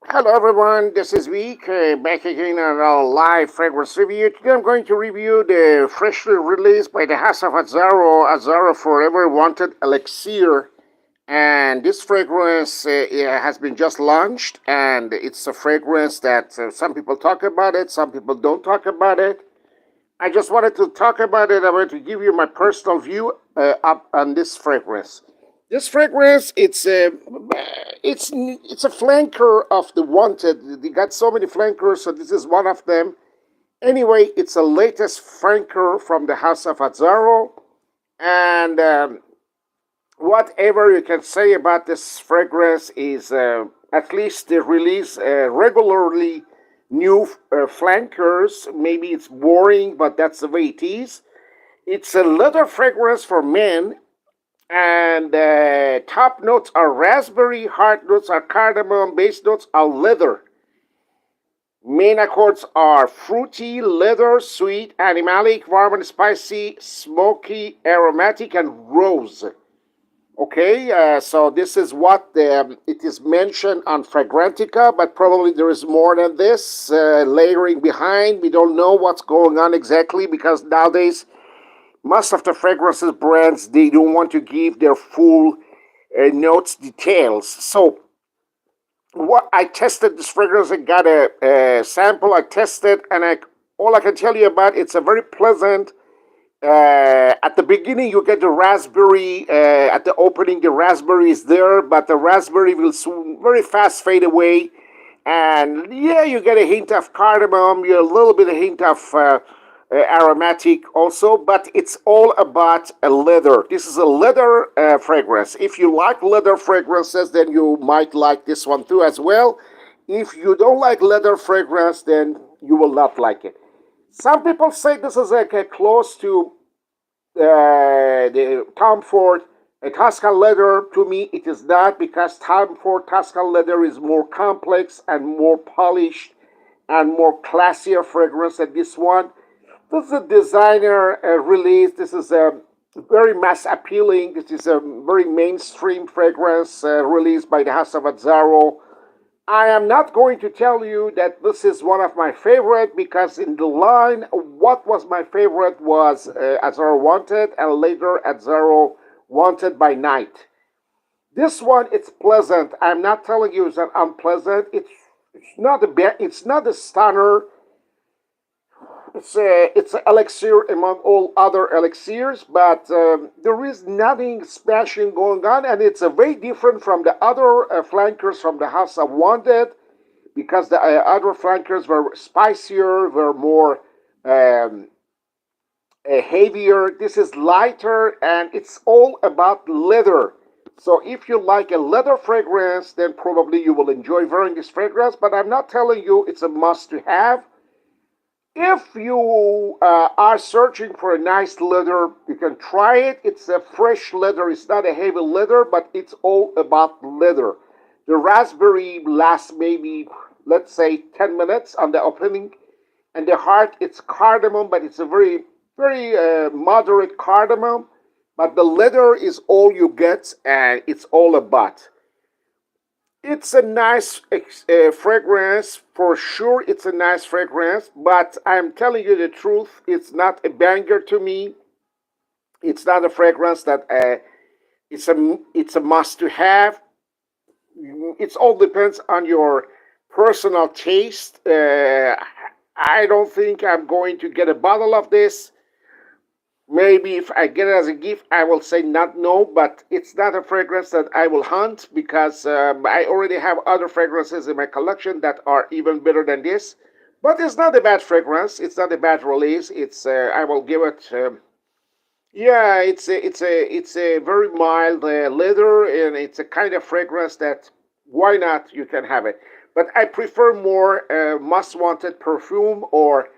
Hello everyone, this is Vic, back again on our live fragrance review. Today I'm going to review the freshly released by the house of Azzaro Forever Wanted Elixir. And this fragrance has been just launched, and it's a fragrance that some people talk about it, some people don't talk about it. I just wanted to talk about it. I want to give you my personal view up on this fragrance. This fragrance, it's a flanker of the wanted. They got so many flankers, so this is one of them. Anyway, it's a latest flanker from the house of Azzaro, and whatever you can say about this fragrance is at least they release regularly new flankers. Maybe it's boring, but that's the way it is. It's a leather fragrance for men, and top notes are raspberry, heart notes are cardamom, base notes are leather. Main accords are fruity, leather, sweet, animalic, warm and spicy, smoky, aromatic, and rose. Okay, so this is what it is mentioned on Fragrantica, but probably there is more than this layering behind. We don't know what's going on exactly because nowadays most of the fragrances brands, they don't want to give their full notes details. So what I tested this fragrance, I got a sample, I tested, and all I can tell you about it's a very pleasant. At the beginning, you get the raspberry. At the opening, the raspberry is there, but the raspberry will soon very fast fade away. And yeah, you get a hint of cardamom, you get a little bit of hint of aromatic also, but it's all about a leather. This is a leather fragrance. If you like leather fragrances, then you might like this one too as well. If you don't like leather fragrance, then you will not like it. Some people say this is like close to the Tom Ford Tuscan leather. To me, it is not, because Tom Ford Tuscan leather is more complex and more polished and more classier fragrance than this one. This is a designer release. This is a very mass appealing. This is a very mainstream fragrance released by the house of Azzaro. I am not going to tell you that this is one of my favorite, because in the line, what was my favorite was Azzaro Wanted, and later Azzaro Wanted by Night. This one, it's pleasant. I'm not telling you it's unpleasant. It's not a stunner. It's an elixir among all other elixirs, but there is nothing special going on, and it's very different from the other flankers from the house of Wanted, because the other flankers were spicier, were more heavier. This is lighter, and it's all about leather. So if you like a leather fragrance, then probably you will enjoy wearing this fragrance, but I'm not telling you it's a must to have. If you are searching for a nice leather, you can try it. It's a fresh leather. It's not a heavy leather, but it's all about leather. The raspberry lasts maybe, let's say, 10 minutes on the opening. And the heart, it's cardamom, but it's a very, very moderate cardamom. But the leather is all you get, and it's all about. It's a nice fragrance, for sure. It's a nice fragrance, but I'm telling you the truth, it's not a banger to me. It's not a fragrance that it's a must to have. It all depends on your personal taste. I don't think I'm going to get a bottle of this. Maybe if I get it as a gift, I will say not no, but it's not a fragrance that I will hunt, because I already have other fragrances in my collection that are even better than this. But it's not a bad fragrance. It's not a bad release. It's I will give it. Yeah, it's a very mild leather, and it's a kind of fragrance that why not, you can have it. But I prefer more must wanted perfume or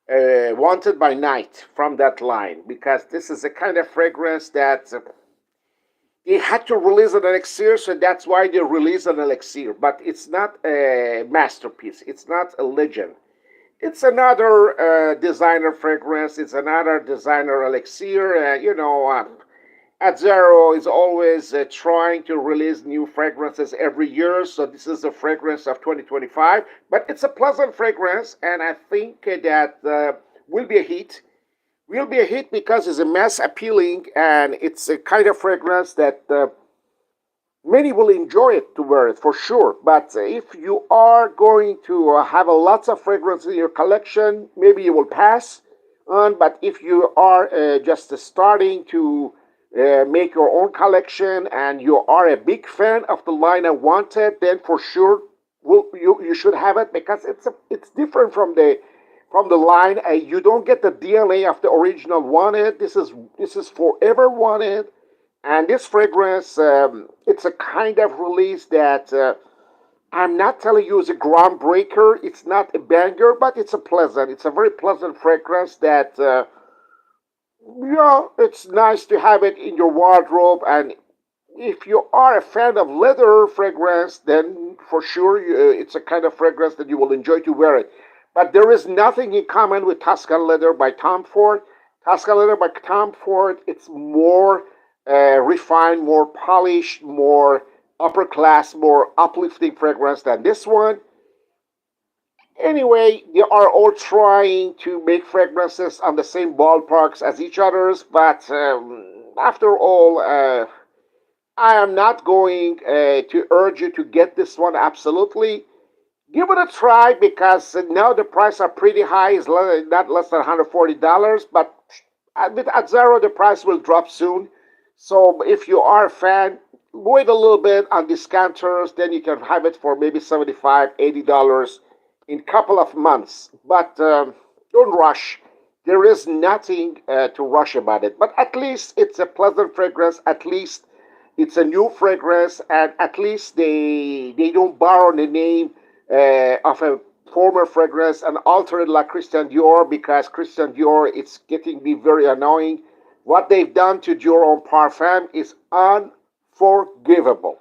Wanted by Night from that line, because this is a kind of fragrance that they had to release an elixir, so that's why they released an elixir. But it's not a masterpiece. It's not a legend. It's another designer fragrance. It's another designer elixir. AZZARO is always trying to release new fragrances every year, so this is the fragrance of 2025. But it's a pleasant fragrance, and I think that will be a hit. Will be a hit because it's a mass appealing, and it's a kind of fragrance that many will enjoy it to wear it for sure. But if you are going to have a lots of fragrance in your collection, maybe you will pass on. But if you are just starting to make your own collection and you are a big fan of the line of Wanted, then for sure you should have it because it's different from the line. You don't get the DNA of the original Wanted. This is Forever Wanted, and this fragrance, it's a kind of release that I'm not telling you is a groundbreaker. It's not a banger, but it's a very pleasant fragrance that, yeah, it's nice to have it in your wardrobe. And if you are a fan of leather fragrance, then for sure it's a kind of fragrance that you will enjoy to wear it. But there is nothing in common with Tuscan leather by Tom Ford. Tuscan leather by Tom Ford, it's more refined, more polished, more upper class, more uplifting fragrance than this one. Anyway, they are all trying to make fragrances on the same ballparks as each other's, but after all, I am not going to urge you to get this one absolutely. Give it a try because now the prices are pretty high. It's not less than $140, but with AZZARO, the price will drop soon. So if you are a fan, wait a little bit on discounters, then you can have it for maybe $75, $80 in a couple of months. But don't rush. There is nothing to rush about it. But at least it's a pleasant fragrance. At least it's a new fragrance. And at least they don't borrow the name of a former fragrance and alter it like Christian Dior, because Christian Dior, it's getting me very annoying. What they've done to Dior Homme Parfum is unforgivable.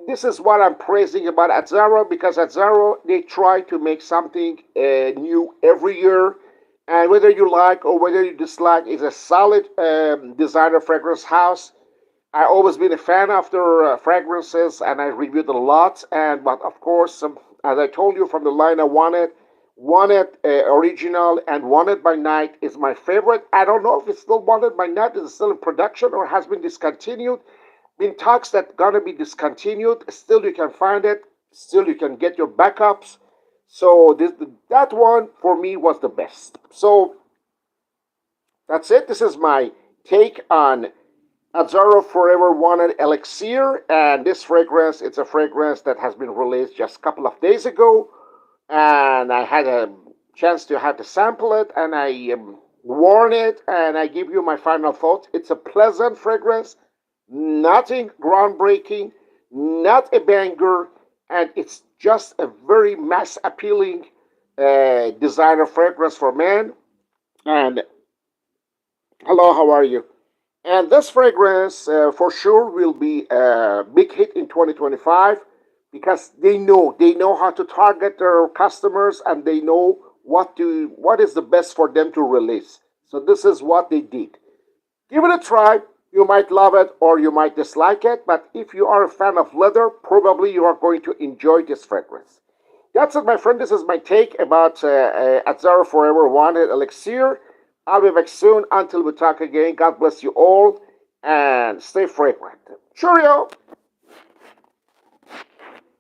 This is what I'm praising about AZZARO, because AZZARO, they try to make something new every year. And whether you like or whether you dislike, is a solid designer fragrance house. I've always been a fan of their fragrances, and I reviewed a lot. And but of course, as I told you, from the line I Wanted original and Wanted by Night is my favorite. I don't know if it's still Wanted by Night, is still in production or has been discontinued. Been talks that gonna be discontinued. Still, you can find it. Still, you can get your backups. So that one for me was the best. So that's it. This is my take on AZZARO Forever Wanted Elixir, and this fragrance, it's a fragrance that has been released just a couple of days ago, and I had a chance to have to sample it, and I worn it, and I give you my final thoughts. It's a pleasant fragrance, nothing groundbreaking, not a banger, and it's just a very mass appealing designer fragrance for men. And hello, how are you? And this fragrance for sure will be a big hit in 2025 because they know how to target their customers, and they know what is the best for them to release. So this is what they did. Give it a try. You might love it or you might dislike it, but if you are a fan of leather, probably you are going to enjoy this fragrance. That's it, my friend. This is my take about AZZARO Forever Wanted Elixir. I'll be back soon. Until we talk again, God bless you all and stay fragrant. Cheerio!